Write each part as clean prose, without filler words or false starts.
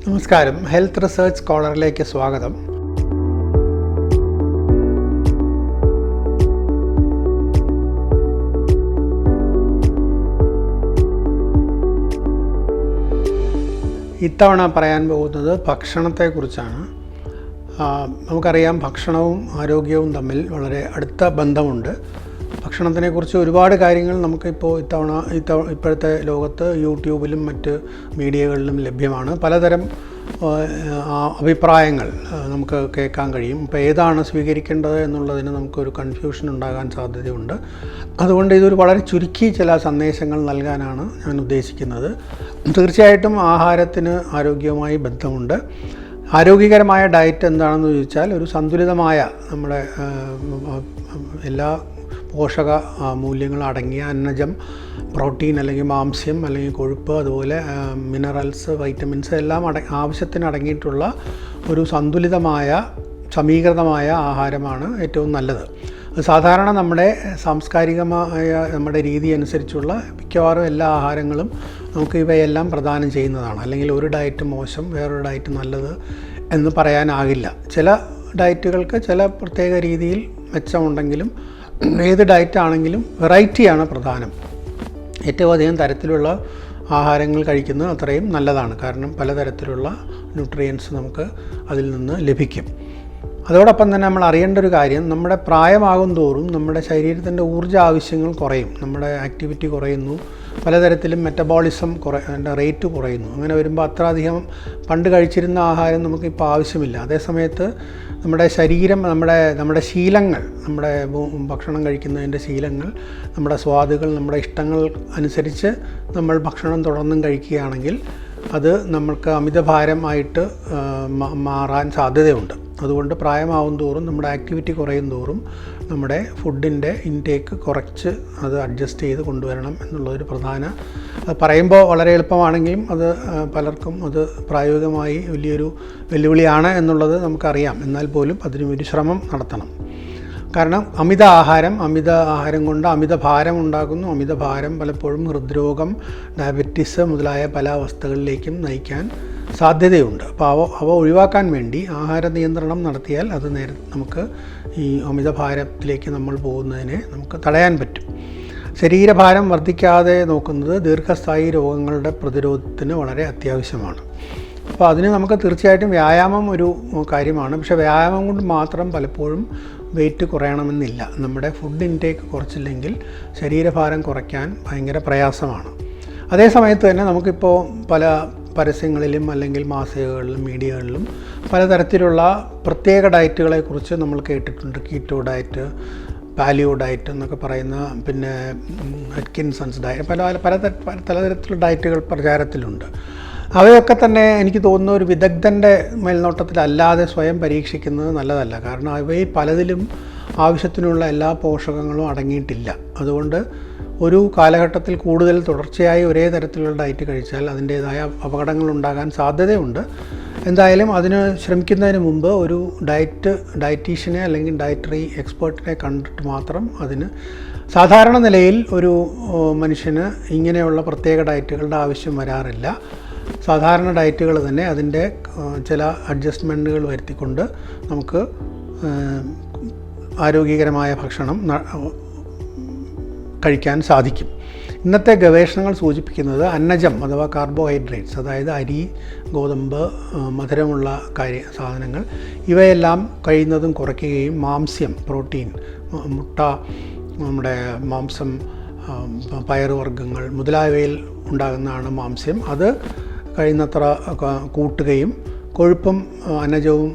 നമസ്കാരം. Health research സ്കോളറിലേക്ക് സ്വാഗതം. ഇത്തവണ പറയാൻ പോകുന്നത് ഭക്ഷണത്തെക്കുറിച്ചാണ്. നമുക്കറിയാം, ഭക്ഷണവും ആരോഗ്യവും തമ്മിൽ വളരെ അടുത്ത ബന്ധമുണ്ട്. ഭക്ഷണത്തിനെക്കുറിച്ച് ഒരുപാട് കാര്യങ്ങൾ നമുക്കിപ്പോൾ ഇപ്പോഴത്തെ ലോകത്ത് യൂട്യൂബിലും മറ്റ് മീഡിയകളിലും ലഭ്യമാണ്. പലതരം അഭിപ്രായങ്ങൾ നമുക്ക് കേൾക്കാൻ കഴിയും. ഇപ്പോൾ ഏതാണ് സ്വീകരിക്കേണ്ടത് എന്നുള്ളതിന് നമുക്കൊരു കൺഫ്യൂഷൻ ഉണ്ടാകാൻ സാധ്യതയുണ്ട്. അതുകൊണ്ട് ഇതൊരു വളരെ ചുരുക്കി ചില സന്ദേശങ്ങൾ നൽകാനാണ് ഞാൻ ഉദ്ദേശിക്കുന്നത്. തീർച്ചയായിട്ടും ആഹാരത്തിന് ആരോഗ്യവുമായി ബന്ധമുണ്ട്. ആരോഗ്യകരമായ ഡയറ്റ് എന്താണെന്ന് ചോദിച്ചാൽ, ഒരു സന്തുലിതമായ നമ്മുടെ എല്ലാ പോഷക മൂല്യങ്ങൾ അടങ്ങിയ അന്നജം, പ്രോട്ടീൻ അല്ലെങ്കിൽ മാംസ്യം അല്ലെങ്കിൽ കൊഴുപ്പ്, അതുപോലെ മിനറൽസ്, വൈറ്റമിൻസ് എല്ലാം ആവശ്യത്തിന് അടങ്ങിയിട്ടുള്ള ഒരു സന്തുലിതമായ സമീകൃതമായ ആഹാരമാണ് ഏറ്റവും നല്ലത്. സാധാരണ നമ്മുടെ സാംസ്കാരികമായ നമ്മുടെ രീതി അനുസരിച്ചുള്ള മിക്കവാറും എല്ലാ ആഹാരങ്ങളും നമുക്ക് ഇവയെല്ലാം പ്രദാനം ചെയ്യുന്നതാണ്. അല്ലെങ്കിൽ ഒരു ഡയറ്റ് മോശം, വേറൊരു ഡയറ്റ് നല്ലത് എന്ന് പറയാനാകില്ല. ചില ഡയറ്റുകൾക്ക് ചില പ്രത്യേക രീതിയിൽ മെച്ചമുണ്ടെങ്കിലും ഏത് ഡയറ്റാണെങ്കിലും വെറൈറ്റിയാണ് പ്രധാനം. ഏറ്റവും അധികം തരത്തിലുള്ള ആഹാരങ്ങൾ കഴിക്കുന്നത് അത്രയും നല്ലതാണ്. കാരണം പലതരത്തിലുള്ള ന്യൂട്രിയൻസ് നമുക്ക് അതിൽ നിന്ന് ലഭിക്കും. അതോടൊപ്പം തന്നെ നമ്മൾ അറിയേണ്ട ഒരു കാര്യം, നമ്മുടെ പ്രായമാകും തോറും നമ്മുടെ ശരീരത്തിൻ്റെ ഊർജ്ജ ആവശ്യങ്ങൾ കുറയും, നമ്മുടെ ആക്ടിവിറ്റി കുറയുന്നു, പലതരത്തിലും മെറ്റബോളിസം റേറ്റ് കുറയുന്നു. അങ്ങനെ വരുമ്പോൾ അത്ര അധികം പണ്ട് കഴിച്ചിരുന്ന ആഹാരം നമുക്കിപ്പോൾ ആവശ്യമില്ല. അതേസമയത്ത് നമ്മുടെ ശരീരം, നമ്മുടെ ശീലങ്ങൾ, നമ്മുടെ ഭക്ഷണം കഴിക്കുന്നതിൻ്റെ ശീലങ്ങൾ, നമ്മുടെ സ്വാദുകൾ, നമ്മുടെ ഇഷ്ടങ്ങൾ അനുസരിച്ച് നമ്മൾ ഭക്ഷണം തുടർന്നും കഴിക്കുകയാണെങ്കിൽ അത് നമ്മൾക്ക് അമിതഭാരമായിട്ട് മാറാൻ സാധ്യതയുണ്ട്. അതുകൊണ്ട് പ്രായമാവും തോറും നമ്മുടെ ആക്ടിവിറ്റി കുറയും തോറും നമ്മുടെ ഫുഡിൻ്റെ ഇൻടേക്ക് കുറച്ച് അത് അഡ്ജസ്റ്റ് ചെയ്ത് കൊണ്ടുവരണം എന്നുള്ളൊരു പ്രധാന, പറയുമ്പോൾ വളരെ എളുപ്പമാണെങ്കിലും അത് പലർക്കും അത് പ്രായോഗികമായി വലിയൊരു വെല്ലുവിളിയാണ് എന്നുള്ളത് നമുക്കറിയാം. എന്നാൽ പോലും അതിന് ഒരു ശ്രമം നടത്തണം. കാരണം അമിത ആഹാരം കൊണ്ട് അമിതഭാരം ഉണ്ടാകുന്നു. അമിതഭാരം പലപ്പോഴും ഹൃദ്രോഗം, ഡയബറ്റീസ് മുതലായ പല അവസ്ഥകളിലേക്കും നയിക്കാൻ സാധ്യതയുണ്ട്. അപ്പോൾ അവ ഒഴിവാക്കാൻ വേണ്ടി ആഹാര നിയന്ത്രണം നടത്തിയാൽ അത് നമുക്ക് ഈ അമിതഭാരത്തിലേക്ക് നമ്മൾ പോകുന്നതിനെ നമുക്ക് തടയാൻ പറ്റും. ശരീരഭാരം വർദ്ധിക്കാതെ നോക്കുന്നത് ദീർഘസ്ഥായി രോഗങ്ങളുടെ പ്രതിരോധത്തിന് വളരെ അത്യാവശ്യമാണ്. അപ്പോൾ അതിന് നമുക്ക് തീർച്ചയായിട്ടും വ്യായാമം ഒരു കാര്യമാണ്. പക്ഷേ വ്യായാമം കൊണ്ട് മാത്രം പലപ്പോഴും വെയിറ്റ് കുറയണമെന്നില്ല. നമ്മുടെ ഫുഡ് ഇൻടേക്ക് കുറച്ചില്ലെങ്കിൽ ശരീരഭാരം കുറയ്ക്കാൻ ഭയങ്കര പ്രയാസമാണ്. അതേ സമയത്ത് തന്നെ നമുക്കിപ്പോൾ പല പരസ്യങ്ങളിലും അല്ലെങ്കിൽ മാസികകളിലും മീഡിയകളിലും പലതരത്തിലുള്ള പ്രത്യേക ഡയറ്റുകളെക്കുറിച്ച് നമ്മൾ കേട്ടിട്ടുണ്ട്. കീറ്റോ ഡയറ്റ്, പാലിയോ ഡയറ്റ് എന്നൊക്കെ പറയുന്ന, പിന്നെ അറ്റ്കിൻസൺസ് ഡയറ്റ്, പലതരത്തിലുള്ള ഡയറ്റുകൾ പ്രചാരത്തിലുണ്ട്. അവയൊക്കെ തന്നെ എനിക്ക് തോന്നുന്നു ഒരു വിദഗ്ധൻ്റെ മേൽനോട്ടത്തിലല്ലാതെ സ്വയം പരീക്ഷിക്കുന്നത് നല്ലതല്ല. കാരണം അവയിൽ പലതിലും ആവശ്യത്തിനുള്ള എല്ലാ പോഷകങ്ങളും അടങ്ങിയിട്ടില്ല. അതുകൊണ്ട് ഒരു കാലഘട്ടത്തിൽ കൂടുതൽ തുടർച്ചയായി ഒരേ തരത്തിലുള്ള ഡയറ്റ് കഴിച്ചാൽ അതിൻ്റേതായ അപകടങ്ങൾ ഉണ്ടാകാൻ സാധ്യതയുണ്ട്. എന്തായാലും അതിന് ശ്രമിക്കുന്നതിന് മുമ്പ് ഒരു ഡയറ്റീഷ്യനെ അല്ലെങ്കിൽ ഡയറ്ററി എക്സ്പേർട്ടിനെ കണ്ടിട്ട് മാത്രം അതിന് സാധാരണ നിലയിൽ ഒരു മനുഷ്യന് ഇങ്ങനെയുള്ള പ്രത്യേക ഡയറ്റുകളുടെ ആവശ്യം വരാറില്ല. സാധാരണ ഡയറ്റുകൾ തന്നെ അതിൻ്റെ ചില അഡ്ജസ്റ്റ്മെൻറ്റുകൾ വരുത്തിക്കൊണ്ട് നമുക്ക് ആരോഗ്യകരമായ ഭക്ഷണം കഴിക്കാൻ സാധിക്കും. ഇന്നത്തെ ഗവേഷണങ്ങൾ സൂചിപ്പിക്കുന്നത് അന്നജം അഥവാ കാർബോഹൈഡ്രേറ്റ്സ്, അതായത് അരി, ഗോതമ്പ്, മധുരമുള്ള സാധനങ്ങൾ ഇവയെല്ലാം കഴിയുന്നതും കുറയ്ക്കുകയും മാംസ്യം, പ്രോട്ടീൻ, മുട്ട, നമ്മുടെ മാംസം, പയറുവർഗ്ഗങ്ങൾ മുതലായവയിൽ ഉണ്ടാകുന്നതാണ് മാംസ്യം, അത് കഴിയുന്നത്ര കൂട്ടുകയും കൊഴുപ്പും അന്നജവും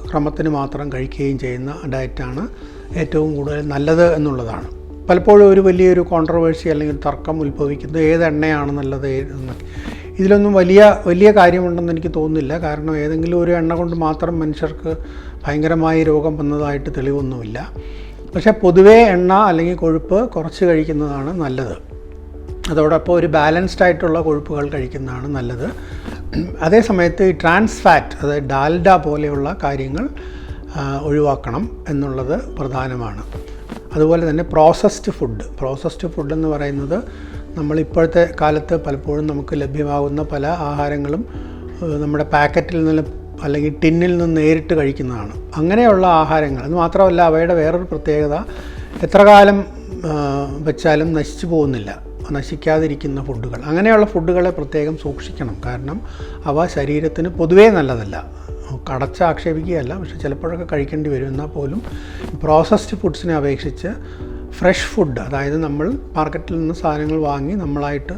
ക്രമത്തിന് മാത്രം കഴിക്കുകയും ചെയ്യുന്ന ഡയറ്റാണ് ഏറ്റവും കൂടുതൽ നല്ലത് എന്നുള്ളതാണ്. പലപ്പോഴും ഒരു വലിയൊരു കോൺട്രവേഴ്സി അല്ലെങ്കിൽ തർക്കം ഉത്ഭവിക്കുന്നത് ഏത് എണ്ണയാണ് നല്ലത് എന്നൊക്കെ. ഇതിലൊന്നും വലിയ കാര്യമുണ്ടെന്ന് എനിക്ക് തോന്നുന്നില്ല. കാരണം ഏതെങ്കിലും ഒരു എണ്ണ കൊണ്ട് മാത്രം മനുഷ്യർക്ക് ഭയങ്കരമായി രോഗം വന്നതായിട്ട് തെളിവൊന്നുമില്ല. പക്ഷേ പൊതുവേ എണ്ണ അല്ലെങ്കിൽ കൊഴുപ്പ് കുറച്ച് കഴിക്കുന്നതാണ് നല്ലത്. അതോടൊപ്പം ഒരു ബാലൻസ്ഡ് ആയിട്ടുള്ള കൊഴുപ്പുകൾ കഴിക്കുന്നതാണ് നല്ലത്. അതേ സമയത്ത് ഈ ട്രാൻസ് ഫാറ്റ്, അതായത് ഡാൽഡ പോലെയുള്ള കാര്യങ്ങൾ ഒഴിവാക്കണം എന്നുള്ളത് പ്രധാനമാണ്. അതുപോലെ തന്നെ പ്രോസസ്ഡ് ഫുഡ് എന്ന് പറയുന്നത് നമ്മളിപ്പോഴത്തെ കാലത്ത് പലപ്പോഴും നമുക്ക് ലഭ്യമാകുന്ന പല ആഹാരങ്ങളും നമ്മുടെ പാക്കറ്റിൽ നിന്ന് അല്ലെങ്കിൽ ടിന്നിൽ നിന്ന് നേരിട്ട് കഴിക്കുന്നതാണ്. അങ്ങനെയുള്ള ആഹാരങ്ങൾ, അത് മാത്രമല്ല അവയുടെ വേറൊരു പ്രത്യേകത, എത്ര കാലം വെച്ചാലും നശിച്ചു പോകുന്നില്ല, നശിക്കാതിരിക്കുന്ന ഫുഡുകൾ. അങ്ങനെയുള്ള ഫുഡുകളെ പ്രത്യേകം സൂക്ഷിക്കണം. കാരണം അവ ശരീരത്തിന് പൊതുവേ നല്ലതല്ല. കടച്ച് ആക്ഷേപിക്കുകയല്ല, പക്ഷെ ചിലപ്പോഴൊക്കെ കഴിക്കേണ്ടി വരും. എന്നാൽ പോലും പ്രോസസ്ഡ് ഫുഡ്സിനെ അപേക്ഷിച്ച് ഫ്രഷ് ഫുഡ്, അതായത് നമ്മൾ മാർക്കറ്റിൽ നിന്ന് സാധനങ്ങൾ വാങ്ങി നമ്മളായിട്ട്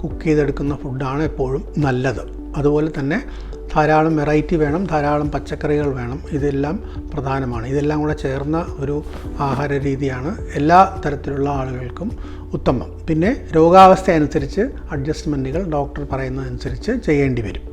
കുക്ക് ചെയ്തെടുക്കുന്ന ഫുഡാണ് എപ്പോഴും നല്ലത്. അതുപോലെ തന്നെ ധാരാളം വെറൈറ്റി വേണം, ധാരാളം പച്ചക്കറികൾ വേണം. ഇതെല്ലാം പ്രധാനമാണ്. ഇതെല്ലാം കൂടെ ചേർന്ന ഒരു ആഹാര രീതിയാണ് എല്ലാ തരത്തിലുള്ള ആളുകൾക്കും ഉത്തമം. പിന്നെ രോഗാവസ്ഥ അനുസരിച്ച് അഡ്ജസ്റ്റ്മെൻറ്റുകൾ ഡോക്ടർ പറയുന്നതനുസരിച്ച് ചെയ്യേണ്ടി വരും.